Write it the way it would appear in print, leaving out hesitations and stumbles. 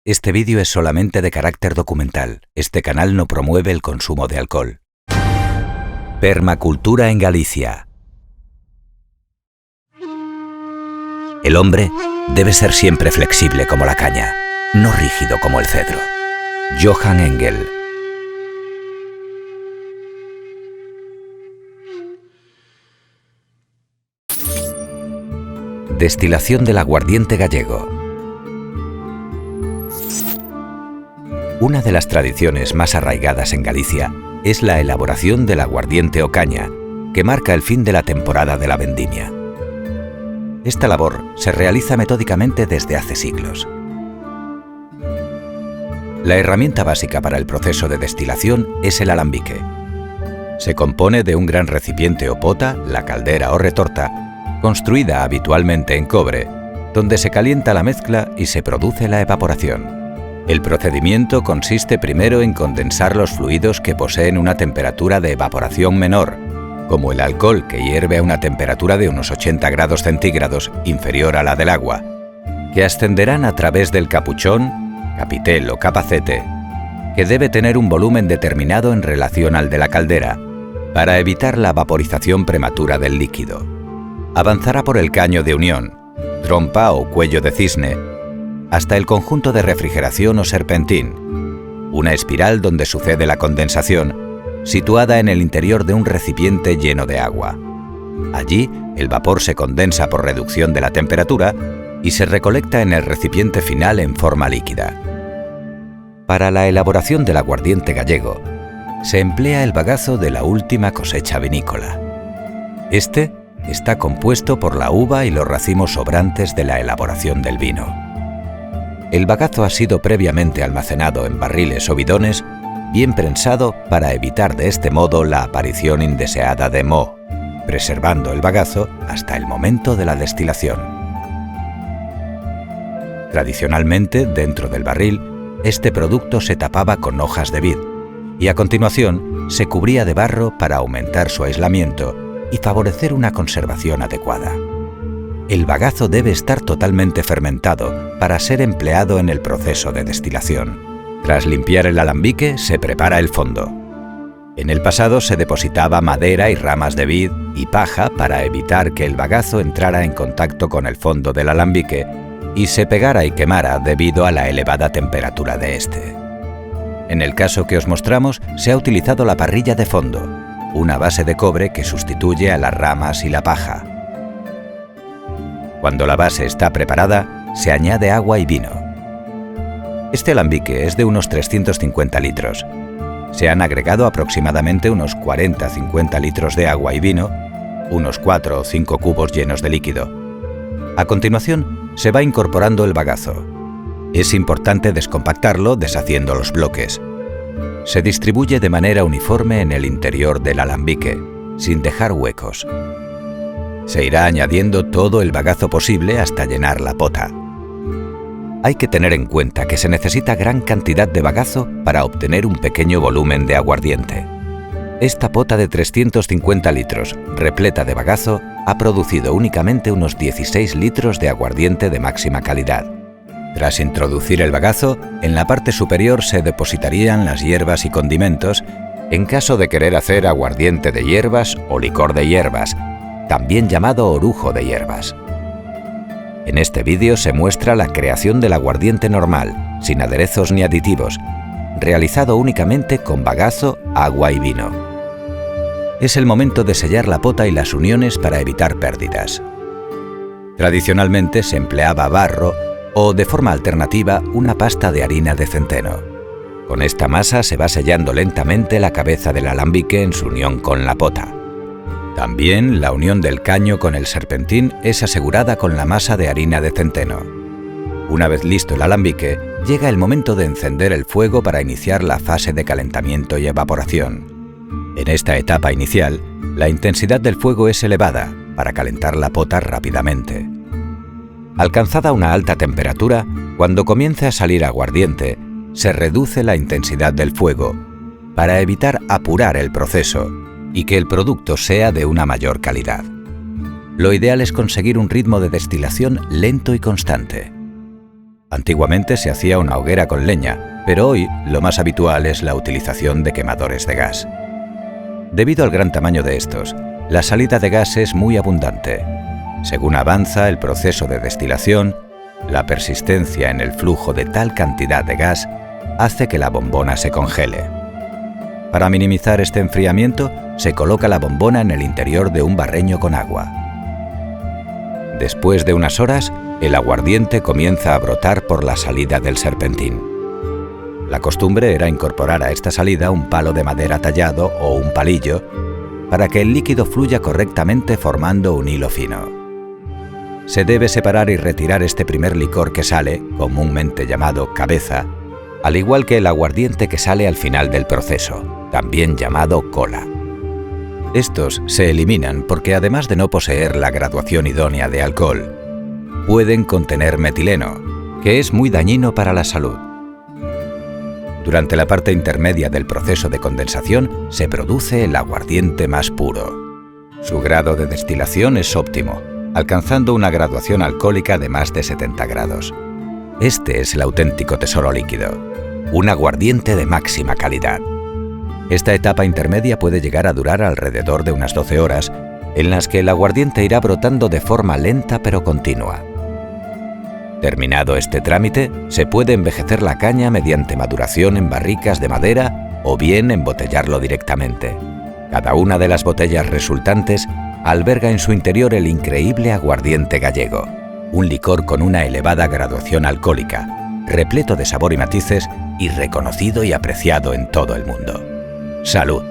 Este vídeo es solamente de carácter documental. Este canal no promueve el consumo de alcohol. Permacultura en Galicia. El hombre debe ser siempre flexible como la caña, no rígido como el cedro. Johann Engel. Destilación del aguardiente gallego. Una de las tradiciones más arraigadas en Galicia es la elaboración del aguardiente o caña, que marca el fin de la temporada de la vendimia. Esta labor se realiza metódicamente desde hace siglos. La herramienta básica para el proceso de destilación es el alambique. Se compone de un gran recipiente o pota, la caldera o retorta, construida habitualmente en cobre, donde se calienta la mezcla y se produce la evaporación. El procedimiento consiste primero en condensar los fluidos que poseen una temperatura de evaporación menor, como el alcohol que hierve a una temperatura de unos 80 grados centígrados inferior a la del agua, que ascenderán a través del capuchón, capitel o capacete, que debe tener un volumen determinado en relación al de la caldera, para evitar la vaporización prematura del líquido. Avanzará por el caño de unión, trompa o cuello de cisne, hasta el conjunto de refrigeración o serpentín, una espiral donde sucede la condensación, situada en el interior de un recipiente lleno de agua. Allí, el vapor se condensa por reducción de la temperatura y se recolecta en el recipiente final en forma líquida. Para la elaboración del aguardiente gallego, se emplea el bagazo de la última cosecha vinícola. Este está compuesto por la uva y los racimos sobrantes de la elaboración del vino. El bagazo ha sido previamente almacenado en barriles o bidones, bien prensado para evitar de este modo la aparición indeseada de moho, preservando el bagazo hasta el momento de la destilación. Tradicionalmente, dentro del barril, este producto se tapaba con hojas de vid y a continuación se cubría de barro para aumentar su aislamiento y favorecer una conservación adecuada. El bagazo debe estar totalmente fermentado para ser empleado en el proceso de destilación. Tras limpiar el alambique, se prepara el fondo. En el pasado se depositaba madera y ramas de vid y paja para evitar que el bagazo entrara en contacto con el fondo del alambique y se pegara y quemara debido a la elevada temperatura de este. En el caso que os mostramos, se ha utilizado la parrilla de fondo, una base de cobre que sustituye a las ramas y la paja. Cuando la base está preparada, se añade agua y vino. Este alambique es de unos 350 litros. Se han agregado aproximadamente unos 40-50 litros de agua y vino, unos 4 o 5 cubos llenos de líquido. A continuación, se va incorporando el bagazo. Es importante descompactarlo deshaciendo los bloques. Se distribuye de manera uniforme en el interior del alambique, sin dejar huecos. Se irá añadiendo todo el bagazo posible hasta llenar la pota. Hay que tener en cuenta que se necesita gran cantidad de bagazo para obtener un pequeño volumen de aguardiente. Esta pota de 350 litros, repleta de bagazo, ha producido únicamente unos 16 litros de aguardiente de máxima calidad. Tras introducir el bagazo, en la parte superior se depositarían las hierbas y condimentos, en caso de querer hacer aguardiente de hierbas o licor de hierbas, también llamado orujo de hierbas. En este vídeo se muestra la creación del aguardiente normal, sin aderezos ni aditivos, realizado únicamente con bagazo, agua y vino. Es el momento de sellar la pota y las uniones para evitar pérdidas. Tradicionalmente se empleaba barro o, de forma alternativa, una pasta de harina de centeno. Con esta masa se va sellando lentamente la cabeza del alambique en su unión con la pota. También la unión del caño con el serpentín es asegurada con la masa de harina de centeno. Una vez listo el alambique, llega el momento de encender el fuego para iniciar la fase de calentamiento y evaporación. En esta etapa inicial, la intensidad del fuego es elevada para calentar la pota rápidamente. Alcanzada una alta temperatura, cuando comience a salir aguardiente, se reduce la intensidad del fuego para evitar apurar el proceso y que el producto sea de una mayor calidad. Lo ideal es conseguir un ritmo de destilación lento y constante. Antiguamente se hacía una hoguera con leña, pero hoy lo más habitual es la utilización de quemadores de gas. Debido al gran tamaño de estos, la salida de gas es muy abundante. Según avanza el proceso de destilación, la persistencia en el flujo de tal cantidad de gas hace que la bombona se congele. Para minimizar este enfriamiento, se coloca la bombona en el interior de un barreño con agua. Después de unas horas, el aguardiente comienza a brotar por la salida del serpentín. La costumbre era incorporar a esta salida un palo de madera tallado o un palillo para que el líquido fluya correctamente formando un hilo fino. Se debe separar y retirar este primer licor que sale, comúnmente llamado cabeza, al igual que el aguardiente que sale al final del proceso, también llamado cola. Estos se eliminan porque, además de no poseer la graduación idónea de alcohol, pueden contener metileno, que es muy dañino para la salud. Durante la parte intermedia del proceso de condensación se produce el aguardiente más puro. Su grado de destilación es óptimo, alcanzando una graduación alcohólica de más de 70 grados. Este es el auténtico tesoro líquido, un aguardiente de máxima calidad. Esta etapa intermedia puede llegar a durar alrededor de unas 12 horas, en las que el aguardiente irá brotando de forma lenta pero continua. Terminado este trámite, se puede envejecer la caña mediante maduración en barricas de madera o bien embotellarlo directamente. Cada una de las botellas resultantes alberga en su interior el increíble aguardiente gallego, un licor con una elevada graduación alcohólica, repleto de sabor y matices y reconocido y apreciado en todo el mundo. ¡Salud!